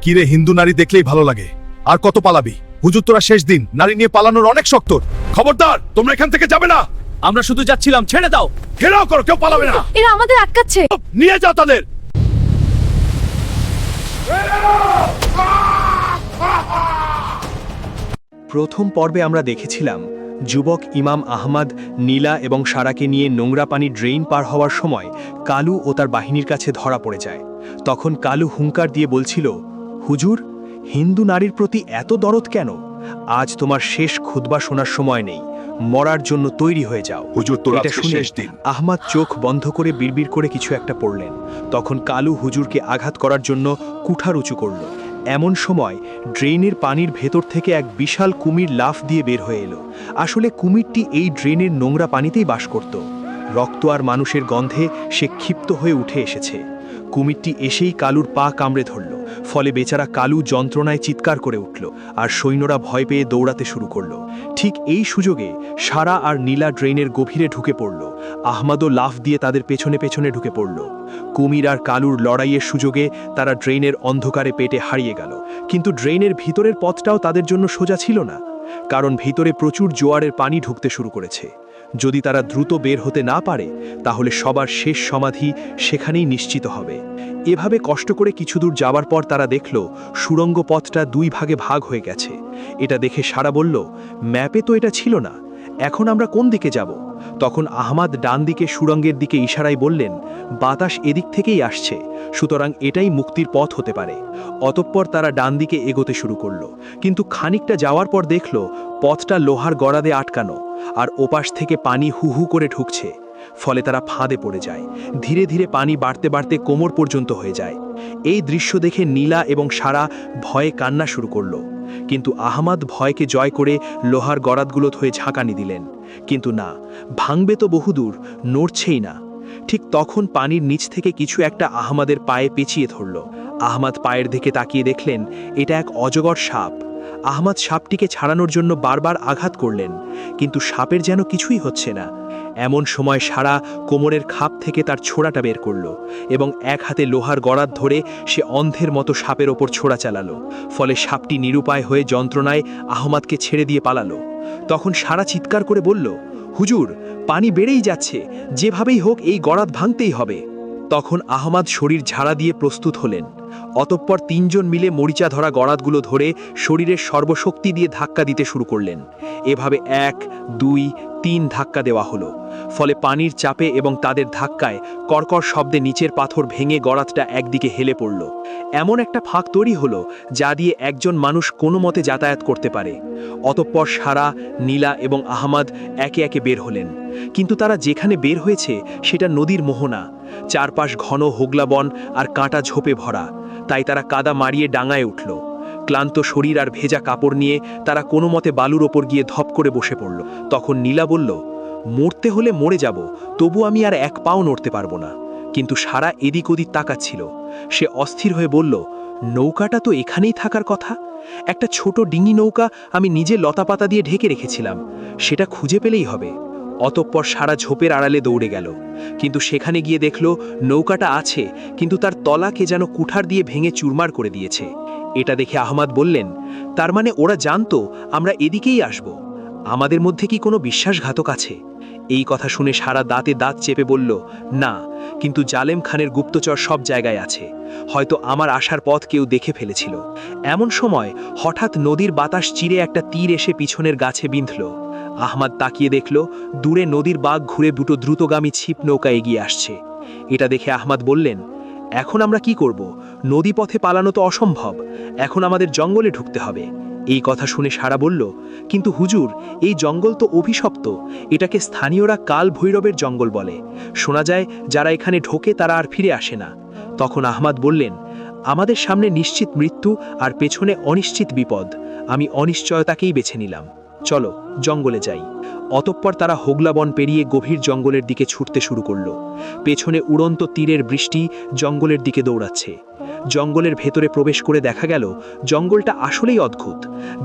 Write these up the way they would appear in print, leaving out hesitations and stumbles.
কিরে, হিন্দু নারী দেখলেই ভালো লাগে, আর কত পালাবি? হুজুর, তোরা শেষ দিন, নারী নিয়ে পালানোর অনেক শক্ত। খবরদার, তোমরা এখান থেকে যাবে না। আমরা শুধু যাচ্ছিলাম, ছেড়ে দাও। ঘেরাও করো, কেউ পালাবে না। এরা আমাদের আটকাচ্ছে। নিয়ে যাও তাদের। প্রথম পর্বে আমরা দেখেছিলাম যুবক ইমাম আহমদ নীলা এবং সারাকে নিয়ে নোংরা পানি ড্রেইন পার হওয়ার সময় কালু ও তার বাহিনীর কাছে ধরা পড়ে যায়। তখন কালু হুঙ্কার দিয়ে বলছিল, হুজুর, হিন্দু নারীর প্রতি এত দরদ কেন? আজ তোমার শেষ খুতবা শোনার সময় নেই, মরার জন্য তৈরি হয়ে যাও। হুজুর, তোর এটা আজকে শুনে শেষ দিন। আহমদ চোখ বন্ধ করে বিড়বিড় করে কিছু একটা পড়লেন। তখন কালু হুজুরকে আঘাত করার জন্য কুঠার উঁচু করল। এমন সময় ড্রেনের পানির ভেতর থেকে এক বিশাল কুমির লাফ দিয়ে বের হয়ে এলো। আসলে কুমিরটি এই ড্রেনের নোংরা পানিতেই বাস করত। রক্ত আর মানুষের গন্ধে সে ক্ষিপ্ত হয়ে উঠে এসেছে। কুমিরটি এসেই কালুর পা কামড়ে ধরল। ফলে বেচারা কালু যন্ত্রণায় চিৎকার করে উঠল, আর সৈন্যরা ভয় পেয়ে দৌড়াতে শুরু করল। ঠিক এই সুযোগে সারা আর নীলা ড্রেনের গভীরে ঢুকে পড়ল। আহমদও লাফ দিয়ে তাদের পেছনে পেছনে ঢুকে পড়ল। কুমির আর কালুর লড়াইয়ের সুযোগে তারা ড্রেনের অন্ধকারে পেটে হারিয়ে গেল। কিন্তু ড্রেনের ভিতরের পথটাও তাদের জন্য সোজা ছিল না, কারণ ভিতরে প্রচুর জোয়ারের পানি ঢুকতে শুরু করেছে। যদি তারা দ্রুত বের হতে না পারে, তাহলে সবার শেষ সমাধি সেখানেই নিশ্চিত হবে। এভাবে কষ্ট করে কিছু দূর যাবার পর তারা দেখল সুড়ঙ্গ পথটা দুই ভাগে ভাগ হয়ে গেছে। এটা দেখে সারা বলল, ম্যাপে তো এটা ছিল না, এখন আমরা কোন দিকে যাব? তখন আহমদ ডান দিকে সুড়ঙ্গের দিকে ইশারায় বললেন, বাতাস এদিক থেকেই আসছে, সুতরাং এটাই মুক্তির পথ হতে পারে। অতঃপর তারা ডান দিকে এগোতে শুরু করলো। কিন্তু খানিকটা যাওয়ার পর দেখল পথটা লোহার গড়াদে আটকানো, আর ওপাশ থেকে পানি হু হু করে ঢুকছে। ফলে তারা ফাঁদে পড়ে যায়। ধীরে ধীরে পানি বাড়তে বাড়তে কোমর পর্যন্ত হয়ে যায়। এই দৃশ্য দেখে নীলা এবং সারা ভয়ে কান্না শুরু করলো। কিন্তু আহমদ ভয়কে জয় করে লোহার গড়াদগুলো হয়ে ঝাঁকানি দিলেন। কিন্তু না, ভাঙবে তো বহুদূর, নড়ছেই না। ঠিক তখন পানির নিচ থেকে কিছু একটা আহমদের পায়ে পেঁচিয়ে ধরল। আহমদ পায়ের দিকে তাকিয়ে দেখলেন এটা এক অজগর সাপ। আহমদ সাপটিকে ছাড়ানোর জন্য বারবার আঘাত করলেন, কিন্তু সাপের যেন কিছুই হচ্ছে না। এমন সময় সারা কোমরের খাপ থেকে তার ছোড়াটা বের করল এবং এক হাতে লোহার গড়াত ধরে সে অন্ধের মতো সাপের ওপর ছোড়া চালালো। ফলে সাপটি নিরুপায় হয়ে যন্ত্রণায় আহমদকে ছেড়ে দিয়ে পালালো। তখন সারা চিৎকার করে বলল, হুজুর, পানি বেড়েই যাচ্ছে, যেভাবেই হোক এই গড়াত ভাঙতেই হবে। তখন আহমদ শরীর ঝাড়া দিয়ে প্রস্তুত হলেন। অতঃপর তিনজন মিলে মরিচা ধরা গড়াতগুলো ধরে শরীরের সর্বশক্তি দিয়ে ধাক্কা দিতে শুরু করলেন। এভাবে 1, 2, 3 ধাক্কা দেওয়া হলো। ফলে পানির চাপে এবং তাদের ধাক্কায় কড়কড় শব্দে নিচের পাথর ভেঙে গড়াতটা একদিকে হেলে পড়ল। এমন একটা ফাঁক তৈরি হলো যা দিয়ে একজন মানুষ কোনো মতে যাতায়াত করতে পারে। অতঃপর সারা, নীলা এবং আহমদ একে একে বের হলেন। কিন্তু তারা যেখানে বের হয়েছে সেটা নদীর মোহনা। চারপাশ ঘন হোগলা বন আর কাঁটা ঝোপে ভরা। তাই তারা কাদা মারিয়ে ডাঙায় উঠল। ক্লান্ত শরীর আর ভেজা কাপড় নিয়ে তারা কোনো মতে বালুর ওপর গিয়ে ধপ করে বসে পড়ল। তখন নীলা বলল, মরতে হলে মরে যাব, তবু আমি আর এক পাও নড়তে পারবো না। কিন্তু সারা এদিক ওদিক তাকাচ্ছিল। সে অস্থির হয়ে বলল, নৌকাটা তো এখানেই থাকার কথা। একটা ছোট ডিঙি নৌকা আমি নিজে লতাপাতা দিয়ে ঢেকে রেখেছিলাম, সেটা খুঁজে পেলেই হবে। অতঃপর সারা ঝোপের আড়ালে দৌড়ে গেল। কিন্তু সেখানে গিয়ে দেখল নৌকাটা আছে, কিন্তু তার তলা কে যেন কুঠার দিয়ে ভেঙে চুরমার করে দিয়েছে। এটা দেখে আহমদ বললেন, তার মানে ওরা জানতো আমরা এদিকেই আসব। আমাদের মধ্যে কি কোনো বিশ্বাসঘাতক আছে? এই কথা শুনে সারা দাঁতে দাঁত চেপে বলল, না, কিন্তু জালেম খানের গুপ্তচর সব জায়গায় আছে। হয়তো আমার আসার পথ কেউ দেখে ফেলেছিল। এমন সময় হঠাৎ নদীর বাতাস চিরে একটা তীর এসে পিছনের গাছে বিঁধল। আহমদ তাকিয়ে দেখল দূরে নদীর বাঘ ঘুরে দুটো দ্রুতগামী ছিপ নৌকা এগিয়ে আসছে। এটা দেখে আহমদ বললেন, এখন আমরা কি করব? নদী পথে পালানো তো অসম্ভব, এখন আমাদের জঙ্গলে ঢুকতে হবে। এই কথা শুনে সারা বলল, কিন্তু হুজুর, এই জঙ্গল তো অভিশপ্ত, এটাকে স্থানীয়রা কাল ভৈরবের জঙ্গল বলে। শোনা যায় যারা এখানে ঢোকে তারা আর ফিরে আসে না। তখন আহমদ বললেন, আমাদের সামনে নিশ্চিত মৃত্যু আর পেছনে অনিশ্চিত বিপদ, আমি অনিশ্চয়তাকেই বেছে নিলাম, চলো জঙ্গলে যাই। অতঃপর তারা হোগলা বন পেরিয়ে গভীর জঙ্গলের দিকে ছুটতে শুরু করল। পেছনে উড়ন্ত তীরের বৃষ্টি জঙ্গলের দিকে দৌড়াচ্ছে। জঙ্গলের ভেতরে প্রবেশ করে দেখা গেল জঙ্গলটা আসলেই অদ্ভুত।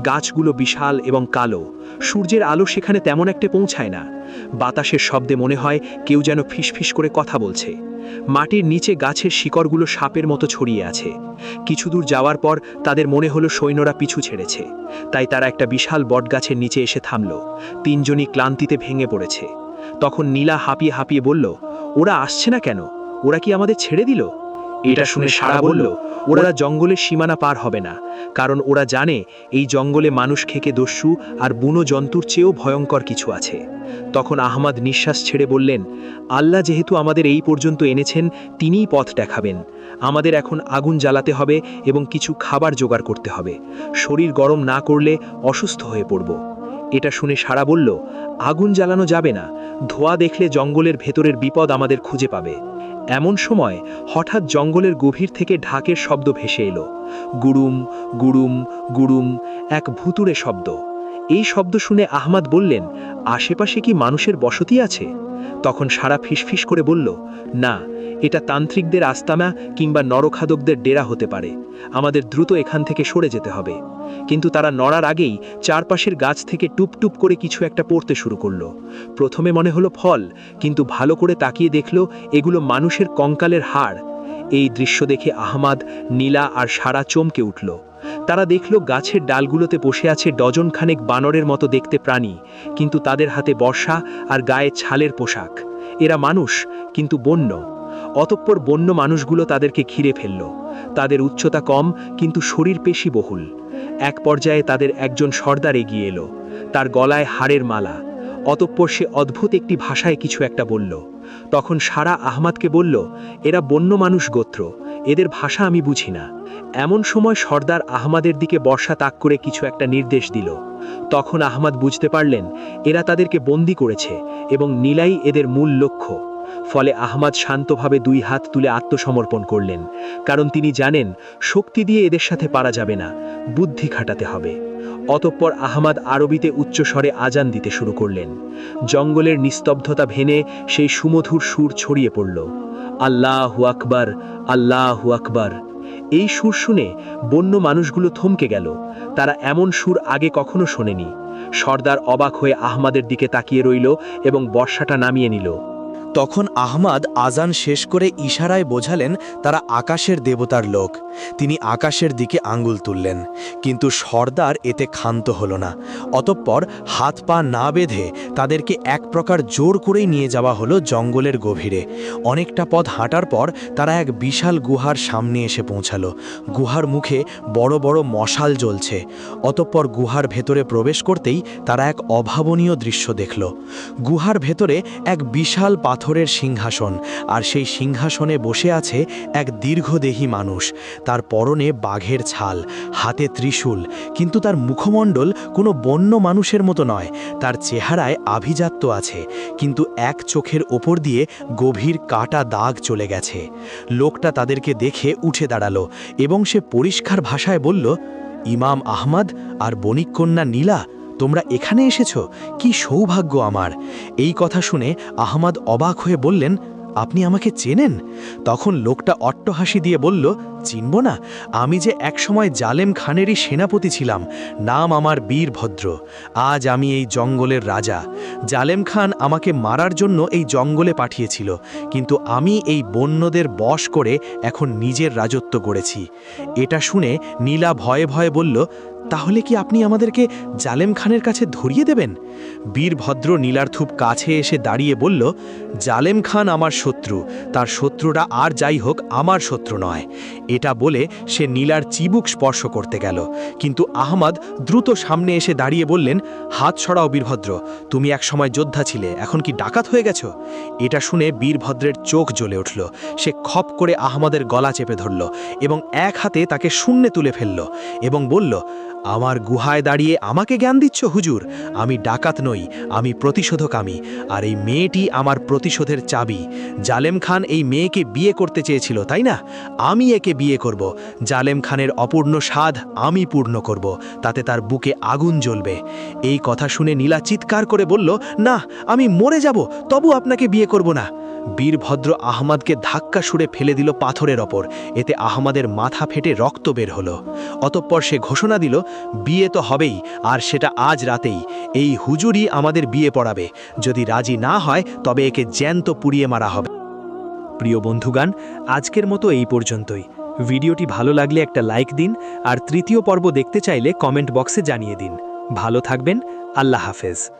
গাছগুলো বিশাল এবং কালো, সূর্যের আলো সেখানে তেমন একটা পৌঁছায় না। বাতাসের শব্দে মনে হয় কেউ যেন ফিসফিস করে কথা বলছে। মাটির নিচে গাছের শিকড়গুলো সাপের মতো ছড়িয়ে আছে। কিছু দূর যাওয়ার পর তাদের মনে হলো সৈন্যরা পিছু ছেড়েছে, তাই তারা একটা বিশাল বটগাছের নিচে এসে থামল। তিনজনই ক্লান্তিতে ভেঙে পড়েছে। তখন নীলা হাঁপিয়ে হাঁপিয়ে বলল, ওরা আসছে না কেন? ওরা কি আমাদের ছেড়ে দিল? এটা শুনে সারা বলল, ওরা জঙ্গলের সীমানা পার হবে না, কারণ ওরা জানে এই জঙ্গলে মানুষ খেকে দস্যু আর বুনো জন্তুর চেয়েও ভয়ঙ্কর কিছু আছে। তখন আহমদ নিঃশ্বাস ছেড়ে বললেন, আল্লাহ যেহেতু আমাদের এই পর্যন্ত এনেছেন, তিনিই পথ দেখাবেন। আমাদের এখন আগুন জ্বালাতে হবে এবং কিছু খাবার জোগাড় করতে হবে। শরীর গরম না করলে অসুস্থ হয়ে পড়ব। এটা শুনে সারা বলল, আগুন জ্বালানো যাবে না, ধোঁয়া দেখলে জঙ্গলের ভেতরের বিপদ আমাদের খুঁজে পাবে। এমন সময় হঠাৎ জঙ্গলের গভীর থেকে ঢাকের শব্দ ভেসে এলো। গুড়ুম গুড়ুম গুড়ুম, এক ভুতুড়ে শব্দ। এই শব্দ শুনে আহমদ বললেন, আশেপাশে কি মানুষের বসতি আছে? তখন সারা ফিসফিস করে বলল, না, এটা তান্ত্রিকদের আস্তানা কিংবা নরখাদকদের ডেরা হতে পারে। আমাদের দ্রুত এখান থেকে সরে যেতে হবে। কিন্তু তারা নড়ার আগেই চারপাশের গাছ থেকে টুপটুপ করে কিছু একটা পড়তে শুরু করলো। প্রথমে মনে হলো ফল, কিন্তু ভালো করে তাকিয়ে দেখলো এগুলো মানুষের কঙ্কালের হাড়। এই দৃশ্য দেখে আহমদ, নীলা আর সারা চমকে উঠল। তারা দেখল গাছের ডালগুলোতে বসে আছে ডজনখানেক বানরের মতো দেখতে প্রাণী, কিন্তু তাদের হাতে বর্ষা আর গায়ে ছালের পোশাক। এরা মানুষ, কিন্তু বন্য। অতঃপর বন্য মানুষগুলো তাদেরকে ঘিরে ফেলল। তাদের উচ্চতা কম, কিন্তু শরীর পেশি বহুল। এক পর্যায়ে তাদের একজন সর্দার এগিয়ে এলো, তার গলায় হাড়ের মালা। অতঃপর সে অদ্ভুত একটি ভাষায় কিছু একটা বলল। তখন সারা আহমদকে বলল, এরা বন্য মানুষ গোত্র, এদের ভাষা আমি বুঝি না। এমন সময় সর্দার আহমদের দিকে বর্ষা তাক করে কিছু একটা নির্দেশ দিল। তখন আহমদ বুঝতে পারলেন এরা তাদেরকে বন্দী করেছে এবং নীলাই এদের মূল লক্ষ্য। ফলে আহমদ শান্তভাবে দুই হাত তুলে আত্মসমর্পণ করলেন, কারণ তিনি জানেন শক্তি দিয়ে এদের সাথে পারা যাবে না, বুদ্ধি খাটাতে হবে। অতঃপর আহমদ আরবিতে উচ্চস্বরে আজান দিতে শুরু করলেন। জঙ্গলের নিস্তব্ধতা ভেঙে সেই সুমধুর সুর ছড়িয়ে পড়ল, আল্লাহু আকবার, আল্লাহু আকবার। এই সুর শুনে বন্য মানুষগুলো থমকে গেল। তারা এমন সুর আগে কখনো শোনেনি। সর্দার অবাক হয়ে আহমদের দিকে তাকিয়ে রইল এবং বর্ষাটা নামিয়ে নিল। তখন আহমদ আজান শেষ করে ইশারায় বোঝালেন তারা আকাশের দেবতার লোক। তিনি আকাশের দিকে আঙ্গুল তুললেন, কিন্তু সর্দার এতে ক্ষান্ত হল না। অতঃপর হাত পা না বেঁধে তাদেরকে এক প্রকার জোর করেই নিয়ে যাওয়া হলো জঙ্গলের গভীরে। অনেকটা পথ হাঁটার পর তারা এক বিশাল গুহার সামনে এসে পৌঁছালো। গুহার মুখে বড় বড় মশাল জ্বলছে। অতঃপর গুহার ভেতরে প্রবেশ করতেই তারা এক অভাবনীয় দৃশ্য দেখল। গুহার ভেতরে এক বিশাল পাথরের সিংহাসন, আর সেই সিংহাসনে বসে আছে এক দীর্ঘদেহী মানুষ। তার পরনে বাঘের ছাল, হাতে ত্রিশূল, কিন্তু তার মুখমণ্ডল কোনো বন্য মানুষের মতো নয়। তার চেহারায় আভিজাত্য আছে, কিন্তু এক চোখের ওপর দিয়ে গভীর কাটা দাগ চলে গেছে। লোকটা তাদেরকে দেখে উঠে দাঁড়ালো এবং সে পরিষ্কার ভাষায় বলল, ইমাম আহমদ আর বণিক কন্যা নীলা, তোমরা এখানে এসেছো, কি সৌভাগ্য আমার। এই কথা শুনে আহমদ অবাক হয়ে বললেন, আপনি আমাকে চেনেন? তখন লোকটা অট্টহাসি দিয়ে বলল, চিনব না? আমি যে একসময় জালেম খানেরই সেনাপতি ছিলাম। নাম আমার বীরভদ্র। আজ আমি এই জঙ্গলের রাজা। জালেম খান আমাকে মারার জন্য এই জঙ্গলে পাঠিয়েছিল, কিন্তু আমি এই বন্যদের বশ করে এখন নিজের রাজত্ব গড়েছি। এটা শুনে নীলা ভয়ে ভয়ে বলল, তাহলে কি আপনি আমাদেরকে জালেম খানের কাছে ধরিয়ে দেবেন? বীরভদ্র নীলার খুব কাছে এসে দাঁড়িয়ে বলল, জালেম খান আমার শত্রু, তার শত্রুরা আর যাই হোক আমার শত্রু নয়। এটা বলে সে নীলার চিবুক স্পর্শ করতে গেল, কিন্তু আহমদ দ্রুত সামনে এসে দাঁড়িয়ে বললেন, হাত সরাও বীরভদ্র, তুমি এক সময় যোদ্ধা ছিলে, এখন কি ডাকাত হয়ে গেছো? এটা শুনে বীরভদ্রের চোখ জ্বলে উঠল। সে খপ করে আহমদের গলা চেপে ধরল এবং এক হাতে তাকে শূন্যে তুলে ফেলল এবং বলল, আমার গুহায় দাঁড়িয়ে আমাকে জ্ঞান দিচ্ছ হুজুর? আমি ডাকাত নই, আমি প্রতিশোধকামী, আর এই মেয়েটি আমার প্রতিশোধের চাবি। জালেম খান এই মেয়েকে বিয়ে করতে চেয়েছিল, তাই না? আমি একে বিয়ে করব। জালেম খানের অপূর্ণ স্বাদ আমি পূর্ণ করব, তাতে তার বুকে আগুন জ্বলবে। এই কথা শুনে নীলা চিৎকার করে বলল, না, আমি মরে যাব, তবু আপনাকে বিয়ে করব না। বীরভদ্র আহমাদকে ধাক্কা ছুঁড়ে ফেলে দিল পাথরের ওপর। এতে আহমাদের মাথা ফেটে রক্ত বের হলো। অতঃপর সে ঘোষণা দিল, বিয়ে তো হবেই, আর সেটা আজ রাতেই। এই হুজুরই আমাদের বিয়ে পড়াবে। যদি রাজি না হয় তবে একে জ্যান্ত পুড়িয়ে মারা হবে। প্রিয় বন্ধুগান, আজকের মতো এই পর্যন্তই। ভিডিওটি ভালো লাগলে একটা লাইক দিন, আর তৃতীয় পর্ব দেখতে চাইলে কমেন্ট বক্সে জানিয়ে দিন। ভালো থাকবেন। আল্লাহ হাফেজ।